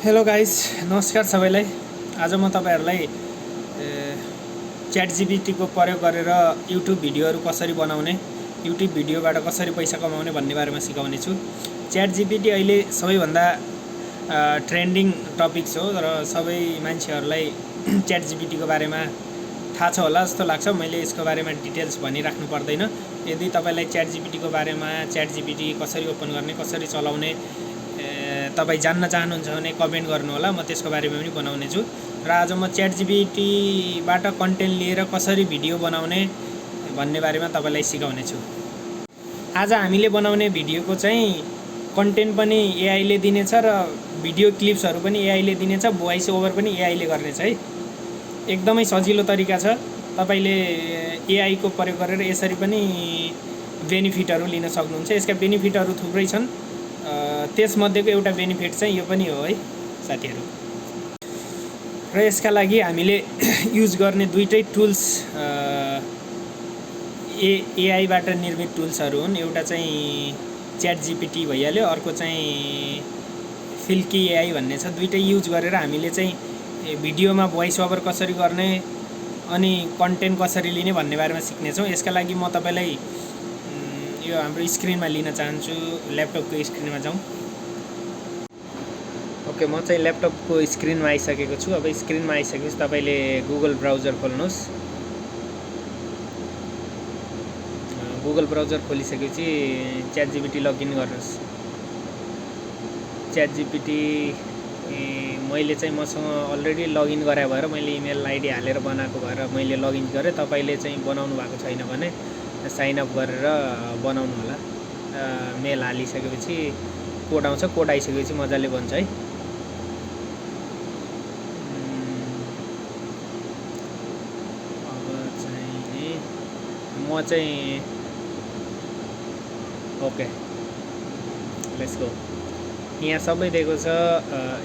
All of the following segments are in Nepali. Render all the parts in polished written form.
हेलो गाइस, नमस्कार सबैलाई। आज म तपाईहरुलाई ChatGPT को प्रयोग गरेर YouTube भिडियोहरु कसरी बनाउने, YouTube भिडियोबाट कसरी पैसा कमाउने भन्ने बारेमा सिकाउने छु। ChatGPT अहिले सबैभन्दा ट्रेन्डिङ टपिक हो र सबै मान्छेहरुलाई ChatGPT को बारेमा थाहा छ होला जस्तो लाग्छ। मैले यसको बारेमा डिटेल्स भनिराख्नु पर्दैन। यदि तपाईलाई ChatGPT को बारेमा ChatGPT कसरी ओपन गर्ने, कसरी चलाउने तपाई जान्न चाहनुहुन्छ भने कमेन्ट गर्नु होला। म त्यसको बारेमा पनि बनाउने छु र आज म ChatGPT बाट कन्टेन्ट लिएर कसरी भिडियो बनाउने भन्ने बारेमा तपाईलाई सिकाउने छु। आज हामीले बनाउने भिडियोको चाहिँ कन्टेन्ट पनि AI ले दिनेछ र भिडियो क्लिप्सहरु पनि AI ले दिनेछ, भोइस ओभर पनि AI ले गर्नेछ है। एकदमै सजिलो तरिका छ। तपाईले AI को प्रयोग गरेर यसरी पनि बेनिफिटहरु लिन सक्नुहुन्छ। यसका बेनिफिटहरु थुप्रै छन्। त्यसमध्येको एउटा बेनिफिट चाहिँ यो पनि हो है साथीहरु। र यसका लागि हामीले युज गर्ने दुईटै टुल्स AI बाट निर्मित टुल्सहरु हुन्। एउटा चाहिँ ChatGPT भइहाल्यो, अर्को चाहिँ फिल्की AI भन्ने छ। दुईटै युज गरेर हामीले चाहिँ भिडियोमा भोइस ओभर कसरी गर्ने अनि कन्टेन्ट कसरी लिने भन्ने बारेमा सिक्ने छौं। यसका लागि म तपाईलाई यो हाम्रो स्क्रिनमा लिन चाहन्छु। ल्यापटपको स्क्रिनमा जाउँ। ओके, म चाहिँ ल्यापटपको स्क्रिनमा आइसकेको छु। अब स्क्रिनमा आइसकेपछि तपाईले गुगल ब्राउजर खोल्नुस्। गुगल ब्राउजर खोलिसकेपछि ChatGPT लगइन गर्नुस्। ChatGPT मैले चाहिँ मसँग अलरेडी लगइन गरे भएर मैले इमेल आइडी हालेर बनाएको भएर मैले लगइन गरे। तपाईले चाहिँ बनाउनु भएको छैन भने साइन अप गरेर बनाउनु होला। मेल हालिसकेपछि कोड आउँछ। कोड आइसकेपछि मजाले बन्छ है। अब चाहिँ म चाहिँ ओके, लेट्स गो। यहाँ सबै दिएको छ।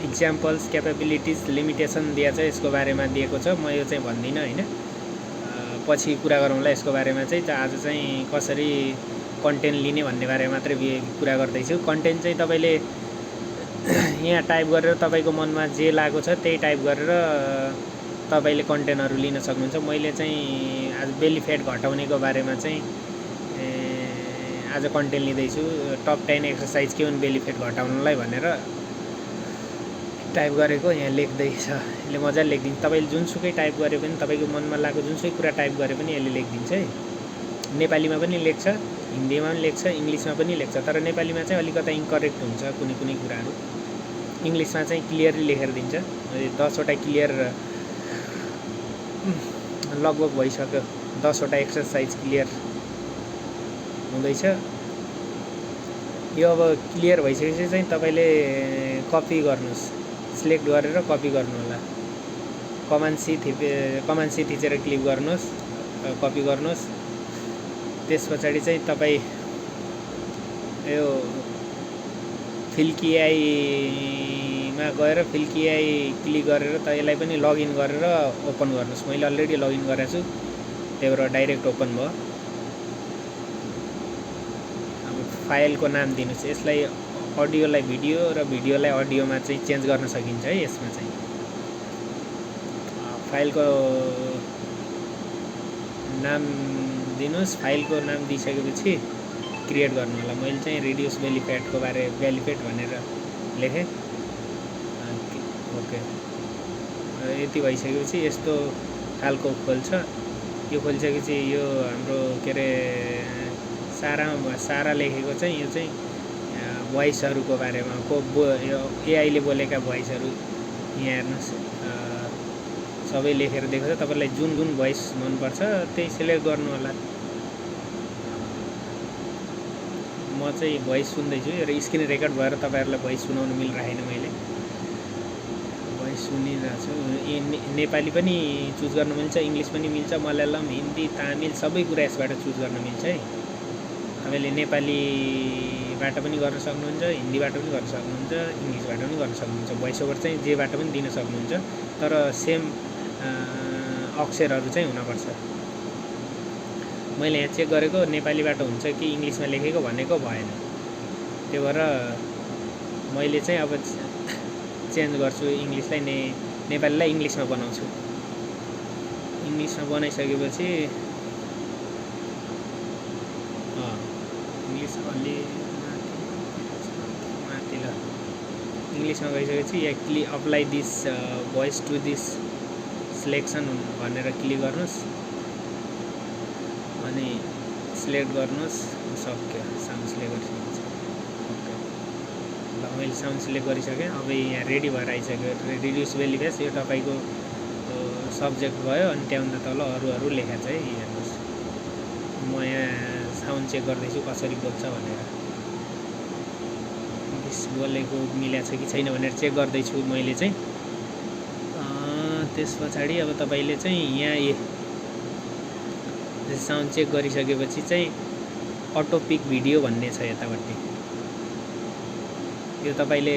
एक्जाम्पल्स, क्यापेबिलिटिज, लिमिटेसन दिएको छ। यसको बारेमा दिएको छ। म यो चाहिँ भन्दिनँ हैन। पछि कुरा गरौँला यसको बारेमा चाहिँ। आज चाहिँ कसरी कन्टेन्ट लिने भन्ने बारेमा मात्रै कुरा गर्दै छु। कन्टेन्ट चाहिँ तपाईले यहाँ टाइप गरेर तपाईको मनमा जे लागेको छ त्यही टाइप गरेर तपाईले कन्टेन्टहरु लिन सक्नुहुन्छ। मैले चाहिँ आज बेली फ्याट घटाउनेको बारेमा चाहिँ आज कन्टेन्ट लिँदै छु। टप 10 एक्सरसाइज के हुन् बेली फ्याट घटाउनलाई भनेर टाइप गरेको यहाँ लेख्दै छ। यसले मजाले लेखिदिन्छ। तपाईले जुनसुकै टाइप गरे पनि, तपाईको मनमा लागेको जुनसुकै कुरा टाइप गरे पनि यसले लेखिदिन्छ है। नेपालीमा पनि लेख्छ, हिन्दीमा पनि लेख्छ, इंग्लिशमा पनि लेख्छ। तर नेपालीमा चाहिँ अलिकता इन्करेक्ट हुन्छ कुनै कुनै कुराहरु। इंग्लिशमा चाहिँ क्लियरली लेखेर दिन्छ। 10 वटा क्लियर लगभग भइसक्यो। 10 वटा एक्सरसाइज क्लियर हुँदैछ। यो अब क्लियर भइसकेपछि चाहिँ तपाईले कपी गर्नुस्। सिलेक्ट गरेर कपी गर्नु होला। कमान्ड सी थिचेर क्लिक गर्नुस्, कपी गर्नुस्। त्यसपछि चाहिँ तपाई यो फिल्की AI मा गएर फिल्की AI क्लिक गरेर यसलाई पनि लगइन गरेर ओपन गर्नुस्। मैले अलरेडी लगइन गरेको छु, त्यही भएर डाइरेक्ट ओपन भयो। अब फाइलको नाम दिनुस्। यसलाई अडियोलाई भिडियो र भिडियोलाई अडियोमा चाहिँ चेन्ज गर्न सकिन्छ है। यसमा चाहिँ फाइलको नाम दिनुस्। फाइलको नाम दिइसकेपछि क्रिएट गर्नु होला। मैले चाहिँ रिड्युस बेली फ्याटको बारे बेली फ्याट भनेर लेखे। ओके, यति भइसकेपछि यस्तो खालको खोल्छ। यो खोलिसकेपछि यो हाम्रो के रे सारा लेखेको चाहिँ यो चाहिँ भोइसहरुको बारेमा यो AI ले बोलेका भोइसहरु यहाँ हेर्नुस्। सबै लेखेर दिएको छ। तपाईलाई जुन जुन भोइस मन पर्छ त्यही सिलेक्ट गर्नु होला। म चाहिँ भोइस सुन्दै छु र स्क्रिन रेकर्ड भएर तपाईहरुलाई भोइस सुनाउन मिलिरहेन। मैले भोइस सुनिरहेको छु। नेपाली पनि चुज गर्न मिल्छ, इंग्लिश पनि मिल्छ, मलयालम, हिन्दी, तामिल सबै कुरा यसबाट चुज गर्न मिल्छ है। तपाईले नेपालीबाट पनि गर्न सक्नुहुन्छ, हिन्दीबाट पनि गर्न सक्नुहुन्छ, इंग्लिशबाट पनि गर्न सक्नुहुन्छ। भोइस ओभर चाहिँ जेबाट पनि दिन सक्नुहुन्छ। तर सेम अक्षरहरु चाहिँ हुनुपर्छ। मैले यहाँ चेक गरेको नेपालीबाट हुन्छ कि इंग्लिशमा लेखेको भनेको भएन। त्यही भएर मैले चाहिँ अब चेन्ज गर्छु, इङ्ग्लिसलाई नेपालीलाई इङ्ग्लिसमा बनाउँछु। इङ्ग्लिसमा बनाइसकेपछि इङ्ग्लिस अलि माथि ल इङ्ग्लिसमा गइसकेपछि यहाँ apply this voice to this selection भनेर क्लिक गर्नुहोस् अनि सिलेक्ट गर्नुहोस्। सक्यो, साउन्ड सिलेक्ट गरिसकेपछि ओके ल मैले साउन्ड सिलेक्ट गरिसकेँ। अब यहाँ रेडी भएर आइसक्यो। रिड्युस बेलिफेस यो तपाईँको सब्जेक्ट भयो अनि त्यहाँभन्दा तल अरू लेखा छ है, हेर्नुहोस्। म यहाँ साउन्ड चेक गर्दैछु कसरी बोल्छ भनेर, इङ्ग्लिस बोलेको मिलेको छ कि छैन भनेर चेक गर्दैछु मैले चाहिँ। त्यस पछाडि अब तपाईँले चाहिँ यहाँ साउन्ड चेक गरिसकेपछि चाहिँ अटो पिक भिडियो भन्ने छ यतापट्टि। यो तपाईँले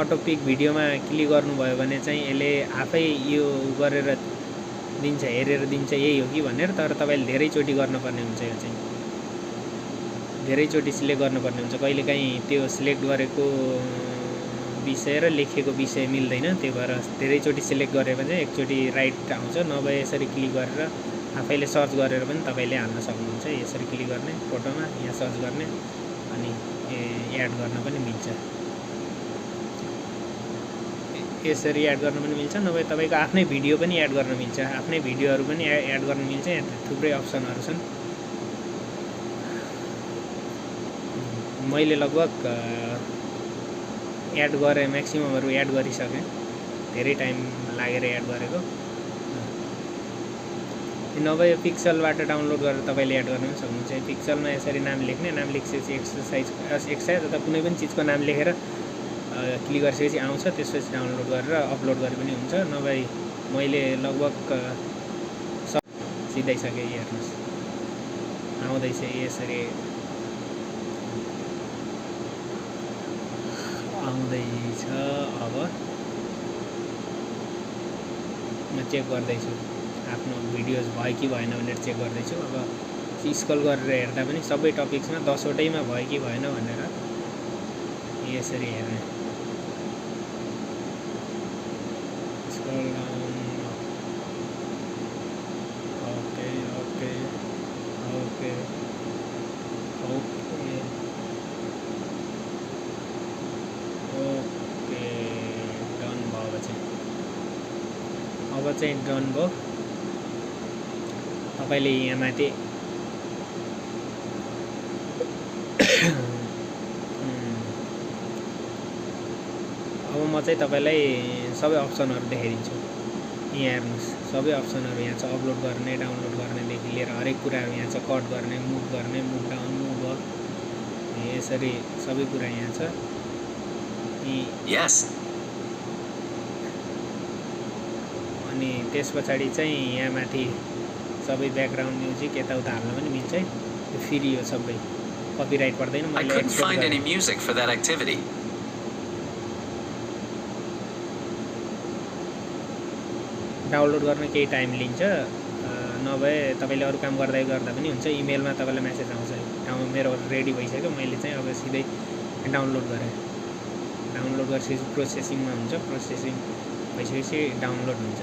अटो पिक भिडियोमा क्लिक गर्नुभयो भने चाहिँ यसले आफै यो गरेर दिन्छ, हेरेर दिन्छ यही हो कि भनेर। तर तपाईँले धेरैचोटि गर्नुपर्ने हुन्छ, यो चाहिँ धेरैचोटि सिलेक्ट गर्नुपर्ने हुन्छ। कहिलेकाहीँ त्यो सिलेक्ट गरेको विषय र लेखेको विषय मिल्दैन, त्यही भएर धेरैचोटि सिलेक्ट गरेर चाहिँ एकचोटि राइट आउँछ। नभए यसरी क्लिक गरेर आफैले सर्च गरेर पनि तपाईँले हाल्न सक्नुहुन्छ। यसरी क्लिक गर्ने फोटोमा, यहाँ सर्च गर्ने अनि एड गर्न पनि मिल्छ। यसरी एड गर्न पनि मिल्छ, नभए तपाईँको आफ्नै भिडियो पनि एड गर्न मिल्छ। आफ्नै भिडियोहरू पनि एड गर्न मिल्छ। यहाँ थुप्रै अप्सनहरू छन्। मैले लगभग एड गरेँ, म्याक्सिममहरू एड गरिसकेँ। धेरै टाइम लागेर एड गरेको। नभए यो पिक्सलबाट डाउनलोड गरेर तपाईँले एड गर्न पनि सक्नुहुन्छ। पिक्सलमा यसरी नाम लेख्ने, नाम लेखेपछि एक्सर्साइज अथवा कुनै पनि चिजको नाम लेखेर क्लिक गरिसकेपछि आउँछ। त्यसपछि डाउनलोड गरेर अपलोड गरे पनि हुन्छ। नभए मैले लगभग सिधाइसकेँ। हेर्नुहोस् आउँदैछ यसरी आउँदैछ। अब म चेक गर्दैछु आफ्नो भिडियोज भयो कि भएन भनेर चेक गर्दैछु। अब स्क्रल गरेर हेर्दा पनि सबै टपिक्समा 10 वटैमा भयो कि भएन भनेर यसरी हेर्ने। Scroll down. Okay okay okay okay okay done भयो। अब चाहिँ डन भयो। तपाईँले यहाँ माथि अब म चाहिँ तपाईँलाई सबै अप्सनहरू देखाइदिन्छु। यहाँ हेर्नुहोस् सबै अप्सनहरू यहाँ छ। अपलोड गर्ने, डाउनलोड गर्नेदेखि लिएर हरेक कुराहरू यहाँ छ। कट गर्ने, मुभ डाउन, मुभ अप, यसरी सबै कुरा यहाँ छ। अनि त्यस पछाडि चाहिँ यहाँ माथि सबै ब्याकग्राउन्ड म्युजिक यताउता हाल्न पनि मिल्छ है। यो फ्री हो, सबै कपिराइट पर्दैन। मैले डाउनलोड गर्न केही टाइम लिन्छ। नभए तपाईँले अरू काम गर्दा पनि हुन्छ। इमेलमा तपाईँलाई मेसेज आउँछ मेरो रेडी भइसक्यो। मैले चाहिँ अब सिधै डाउनलोड गरेँ। डाउनलोड गरेपछि प्रोसेसिङमा हुन्छ। प्रोसेसिङ भइसकेपछि डाउनलोड हुन्छ।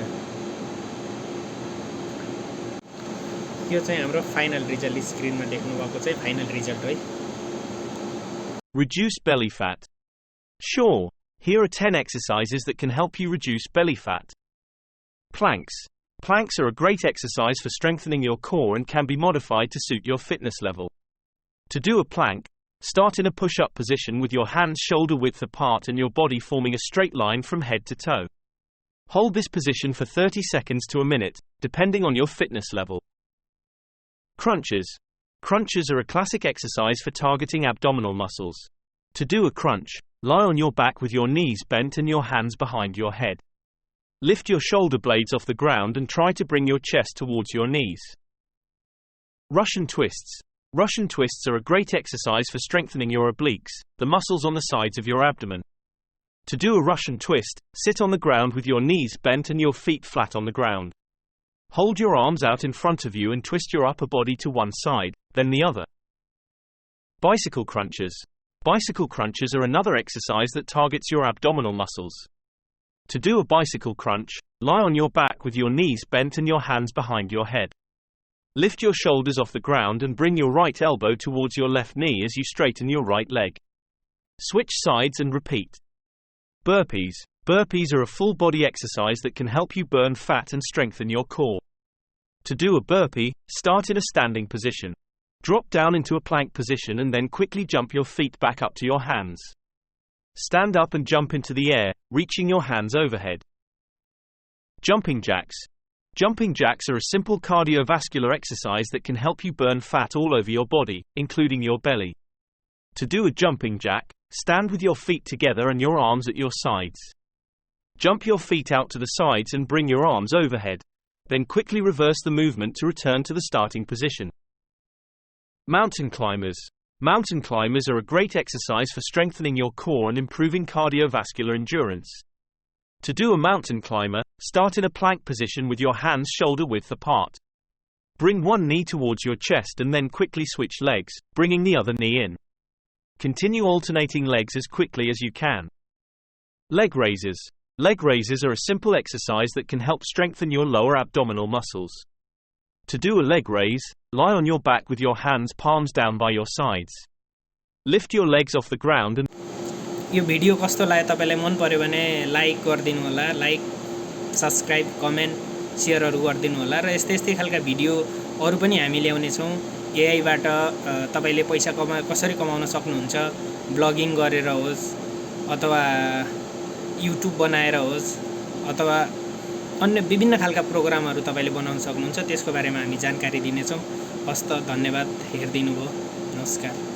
यो चाहिँ हाम्रो फाइनल रिजल्ट स्क्रिनमा देख्नु भएको चाहिँ फाइनल रिजल्ट है। Reduce belly fat. Sure, here are 10 exercises that can help you reduce belly fat. Planks. Planks are a great exercise for strengthening your core and can be modified to suit your fitness level. To do a plank, start in a push-up position with your hands shoulder-width apart and your body forming a straight line from head to toe. Hold this position for 30 seconds to a minute, depending on your fitness level. Crunches. Crunches are a classic exercise for targeting abdominal muscles. To do a crunch, lie on your back with your knees bent and your hands behind your head. Lift your shoulder blades off the ground and try to bring your chest towards your knees. Russian twists. Russian twists are a great exercise for strengthening your obliques, the muscles on the sides of your abdomen. To do a Russian twist, sit on the ground with your knees bent and your feet flat on the ground. Hold your arms out in front of you and twist your upper body to one side, then the other. Bicycle crunches. Bicycle crunches are another exercise that targets your abdominal muscles. To do a bicycle crunch, lie on your back with your knees bent and your hands behind your head. Lift your shoulders off the ground and bring your right elbow towards your left knee as you straighten your right leg. Switch sides and repeat. Burpees. Burpees are a full body exercise that can help you burn fat and strengthen your core. To do a burpee, start in a standing position. Drop down into a plank position and then quickly jump your feet back up to your hands. Stand up and jump into the air, reaching your hands overhead. Jumping jacks. Jumping jacks are a simple cardiovascular exercise that can help you burn fat all over your body, including your belly. To do a jumping jack, stand with your feet together and your arms at your sides. Jump your feet out to the sides and bring your arms overhead. Then quickly reverse the movement to return to the starting position. Mountain climbers. Mountain climbers are a great exercise for strengthening your core and improving cardiovascular endurance. To do a mountain climber, start in a plank position with your hands shoulder width apart. Bring one knee towards your chest and then quickly switch legs, bringing the other knee in. Continue alternating legs as quickly as you can. Leg raises. Leg raises are a simple exercise that can help strengthen your lower abdominal muscles. To do a leg raise, lie on your back with your hands palms down by your sides. Lift your legs off the ground and यो भिडियो कस्तो लाग्यो तपाईलाई मन पर्यो भने लाइक गरिदिनु होला, लाइक सब्स्क्राइब कमेन्ट शेयरहरु गरिदिनु होला र यस्तै खालका भिडियो अरु पनि हामी ल्याउने छौं। एआई बाट तपाईले पैसा कसरी कमाउन सक्नुहुन्छ, ब्लगिङ गरेर होस् अथवा YouTube बनाएर होस् अथवा अन्य विभिन्न खालका प्रोग्रामहरु तपाईले बनाउन सक्नुहुन्छ। त्यसको बारेमा हामी जानकारी दिने छौं। हस्त धन्यवाद हेर्दिनु भयो। नमस्कार।